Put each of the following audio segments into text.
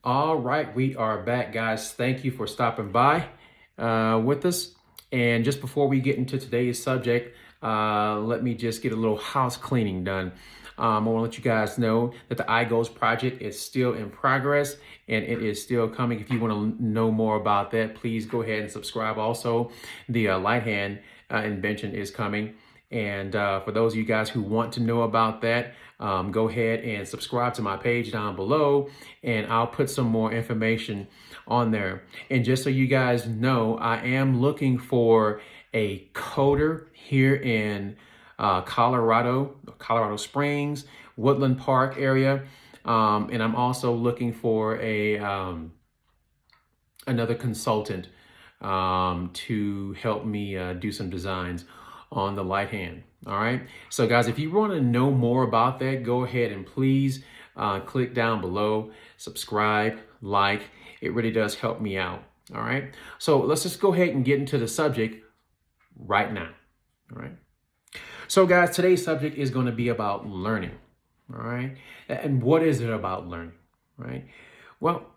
All right, we are back, guys. Thank you for stopping by with us. And just before we get into today's subject, let me just get a little house cleaning done. I want to let you guys know that the iGoals project is still in progress and it is still coming. If you want to know more about that, please go ahead and subscribe. Also, the light hand invention is coming. And for those of you guys who want to know about that, go ahead and subscribe to my page down below, and I'll put some more information on there. And just so you guys know, I am looking for a coder here in Colorado Springs, Woodland Park area. And I'm also looking for another consultant to help me do some designs on the light hand. All right. So guys, if you want to know more about that, go ahead and please click down below, subscribe, like. It really does help me out. All right. So let's just go ahead and get into the subject right now. All right. So guys, today's subject is going to be about learning. All right. And what is it about learning? Right. Well,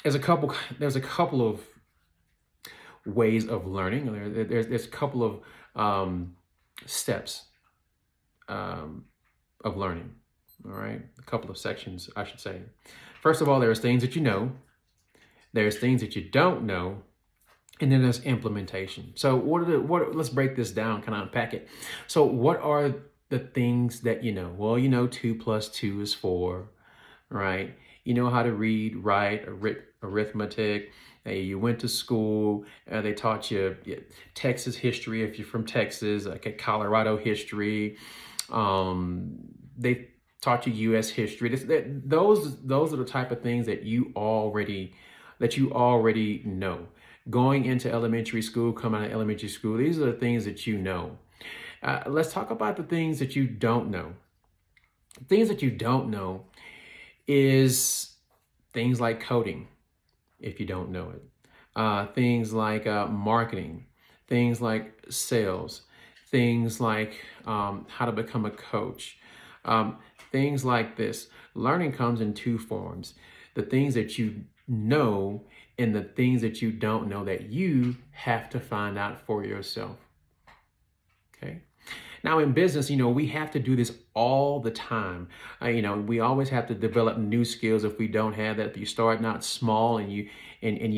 there's a couple of ways of learning. There's a couple of steps of learning. All right, a couple of sections, I should say. First of all, there's things that you know, there's things that you don't know, and then there's implementation. So let's break this down, kind of unpack it. So what are the things that you know? Well, you know 2 + 2 is 4, right? You know how to read, write, arithmetic. You went to school, they taught you Texas history if you're from Texas, like Colorado history. They taught you U.S. history. Those are the type of things that you already know. Going into elementary school, coming out of elementary school, these are the things that you know. Let's talk about the things that you don't know. Things that you don't know is things like coding, if you don't know it. Things like marketing, things like sales, things like how to become a coach, things like this. Learning comes in two forms: the things that you know and the things that you don't know that you have to find out for yourself. Okay. Now in business, we have to do this all the time. We always have to develop new skills. If we don't have that, if you're starting out small and you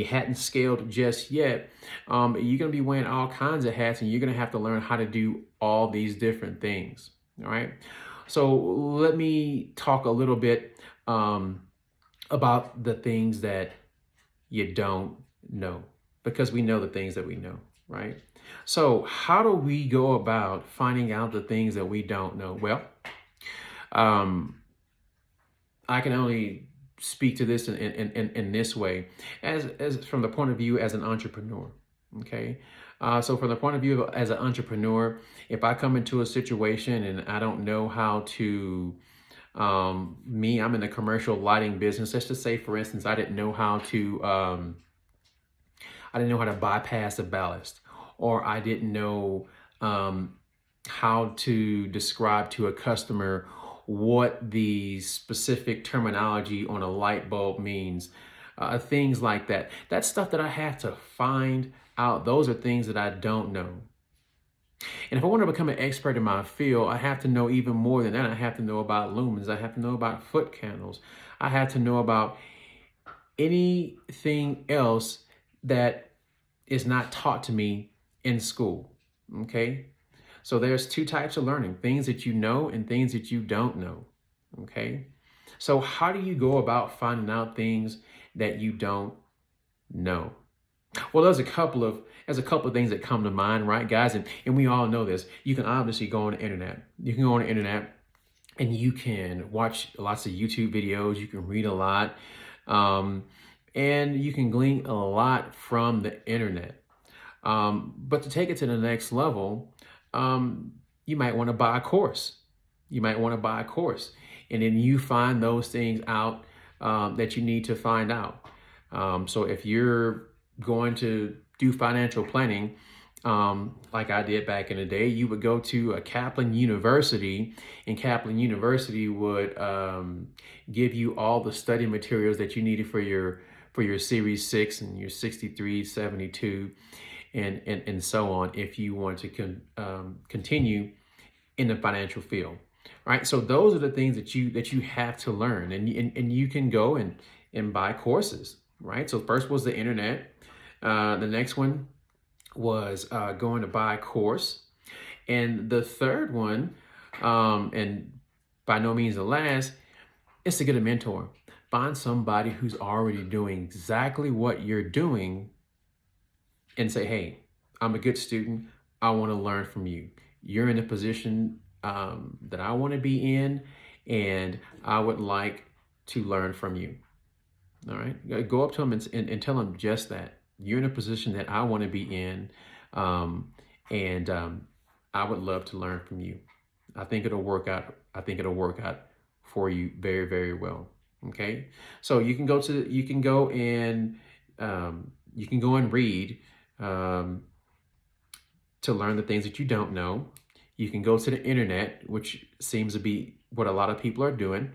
hadn't scaled just yet, you're going to be wearing all kinds of hats, and you're going to have to learn how to do all these different things. All right. So let me talk a little bit about the things that you don't know, because we know the things that we know, right? So how do we go about finding out the things that we don't know? Well, I can only speak to this in this way, as from the point of view as an entrepreneur. Okay. So from the point of view as an entrepreneur, if I come into a situation and I don't know how to, I'm in the commercial lighting business. Let's just say, for instance, I didn't know how to bypass a ballast, or I didn't know how to describe to a customer what the specific terminology on a light bulb means. Things like that. That's stuff that I have to find out. Those are things that I don't know. And if I want to become an expert in my field, I have to know even more than that. I have to know about lumens. I have to know about foot candles. I have to know about anything else that is not taught to me in school. Okay. So there's two types of learning: things that you know and things that you don't know. Okay. So how do you go about finding out things that you don't know? Well, there's a couple of things that come to mind, right, guys? And we all know this. You can obviously go on the internet. You can go on the internet and you can watch lots of YouTube videos. You can read a lot. And you can glean a lot from the internet. But to take it to the next level, you might want to buy a course. And then you find those things out that you need to find out. So if you're going to do financial planning, like I did back in the day. You would go to a Kaplan University, and Kaplan University would give you all the study materials that you needed for your Series 6 and your 63, 72, and so on, if you want to continue in the financial field. Right. So those are the things that you have to learn, and you can go and buy courses. Right. So first was the internet. The next one was going to buy a course. And the third one, and by no means the last, is to get a mentor. Find somebody who's already doing exactly what you're doing and say, hey, I'm a good student. I want to learn from you. You're in a position that I want to be in, and I would like to learn from you. All right. Go up to them and tell them just that. You're in a position that I want to be in, and I would love to learn from you. I think it'll work out. I think it'll work out for you very, very well. Okay. So you can go and read to learn the things that you don't know. You can go to the internet, which seems to be what a lot of people are doing.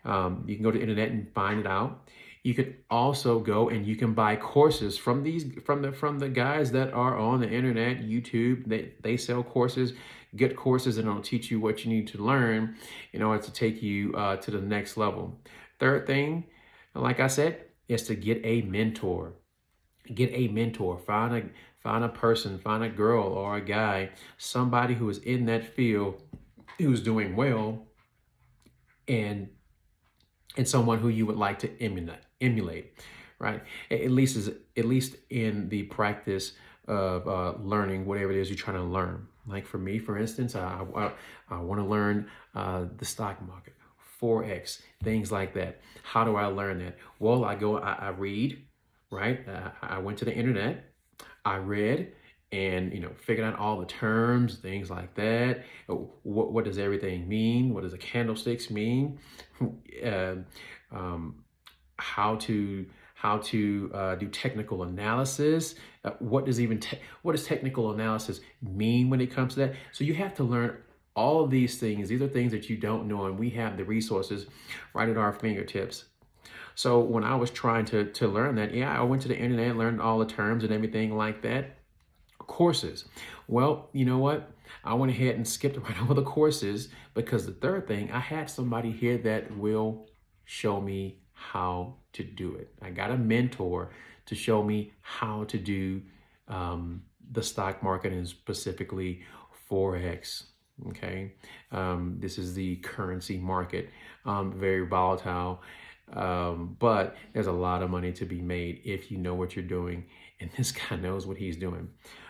You can go to the internet and find it out. You can also go and you can buy courses from the guys that are on the internet, YouTube. They sell courses, good courses, and it'll teach you what you need to learn in order to take you to the next level. Third thing, like I said, is to get a mentor. Get a mentor. Find a person, find a girl or a guy, somebody who is in that field, who's doing well, and someone who you would like to emulate, right? At least in the practice of learning whatever it is you're trying to learn. Like for me, for instance, I want to learn the stock market, Forex, things like that. How do I learn that? Well, I read, right? I went to the internet, I read, and figured out all the terms, things like that. What does everything mean? What does the candlesticks mean? How to do technical analysis. What does technical analysis mean when it comes to that? So you have to learn all of these things. These are things that you don't know, and we have the resources right at our fingertips. So when I was trying to learn that, I went to the internet, learned all the terms and everything like that. Courses. Well, you know what? I went ahead and skipped right over the courses, because the third thing, I had somebody here that will show me how to do it. I got a mentor to show me how to do the stock market, and specifically Forex. Okay. This is the currency market, very volatile. But there's a lot of money to be made if you know what you're doing, and this guy knows what he's doing.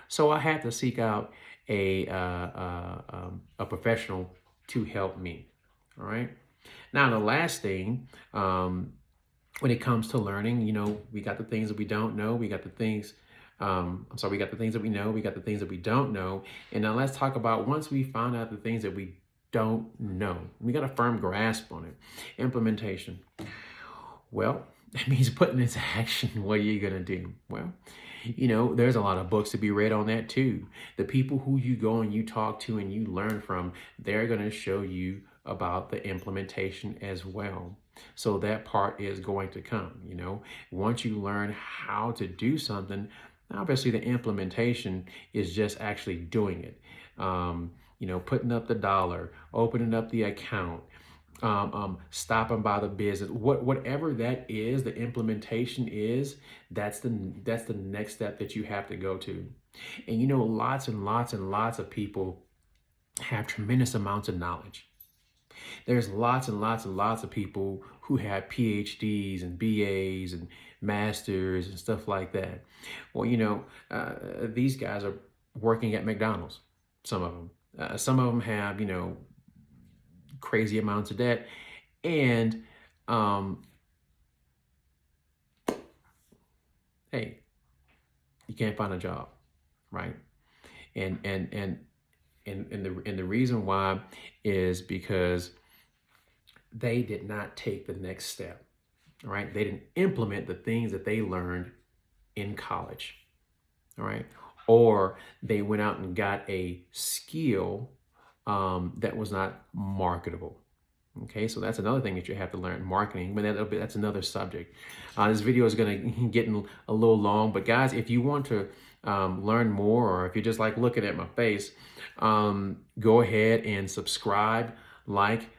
So I had to seek out a professional to help me. All right. Now the last thing, when it comes to learning, we got the things that we don't know. We got the things. We got the things that we know. We got the things that we don't know. And now let's talk about, once we find out the things that we don't know, we got a firm grasp on it. Implementation. Well, that means putting into action. What are you going to do? Well, there's a lot of books to be read on that too. The people who you go and you talk to and you learn from, they're going to show you about the implementation as well. So that part is going to come. Once you learn how to do something, obviously the implementation is just actually doing it. Putting up the dollar, opening up the account, stopping by the business, whatever that is, the implementation is, that's the next step that you have to go to. And lots and lots and lots of people have tremendous amounts of knowledge. There's lots and lots and lots of people who have PhDs and BAs and masters and stuff like that. Well, these guys are working at McDonald's, some of them. Some of them have, crazy amounts of debt, and hey, you can't find a job, right? And the reason why is because they did not take the next step, right? They didn't implement the things that they learned in college, all right? or they went out and got a skill that was not marketable. Okay, so that's another thing that you have to learn, marketing, but that's another subject. This video is going to get a little long, but guys, if you want to learn more, or if you're just like looking at my face, go ahead and subscribe,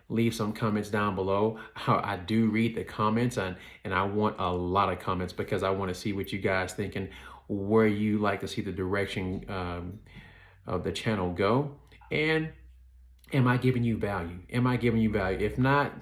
leave some comments down below. I do read the comments, and I want a lot of comments because I want to see what you guys think and where you like to see the direction of the channel go. And am I giving you value? Am I giving you value? If not,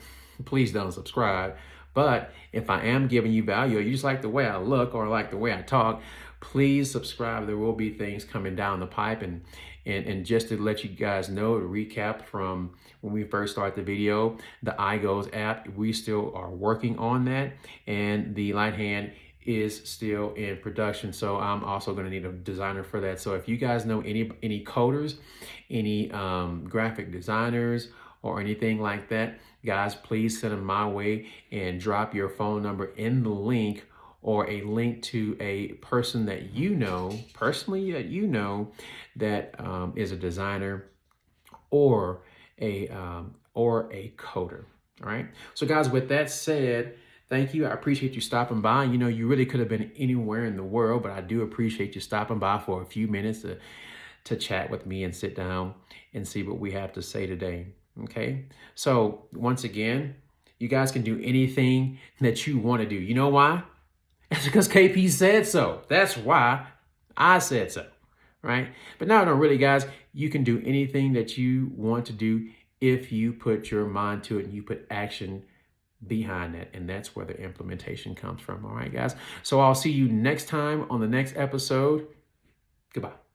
please don't subscribe. But if I am giving you value, or you just like the way I look or like the way I talk, please subscribe. There will be things coming down the pipe. And just to let you guys know, to recap from when we first started the video, the iGoes app, we still are working on that. And the Light Hand is still in production. So I'm also going to need a designer for that. So if you guys know any coders, any graphic designers, or anything like that, guys, please send them my way and drop your phone number in the link, or a link to a person that you know, personally, that is a designer or a coder. All right. So guys, with that said, thank you. I appreciate you stopping by. You know, you really could have been anywhere in the world, but I do appreciate you stopping by for a few minutes to chat with me and sit down and see what we have to say today. Okay. So once again, you guys can do anything that you want to do. You know why? It's because KP said so. That's why I said so. Right. But no, really, guys, you can do anything that you want to do if you put your mind to it and you put action behind that. And that's where the implementation comes from. All right, guys. So I'll see you next time on the next episode. Goodbye.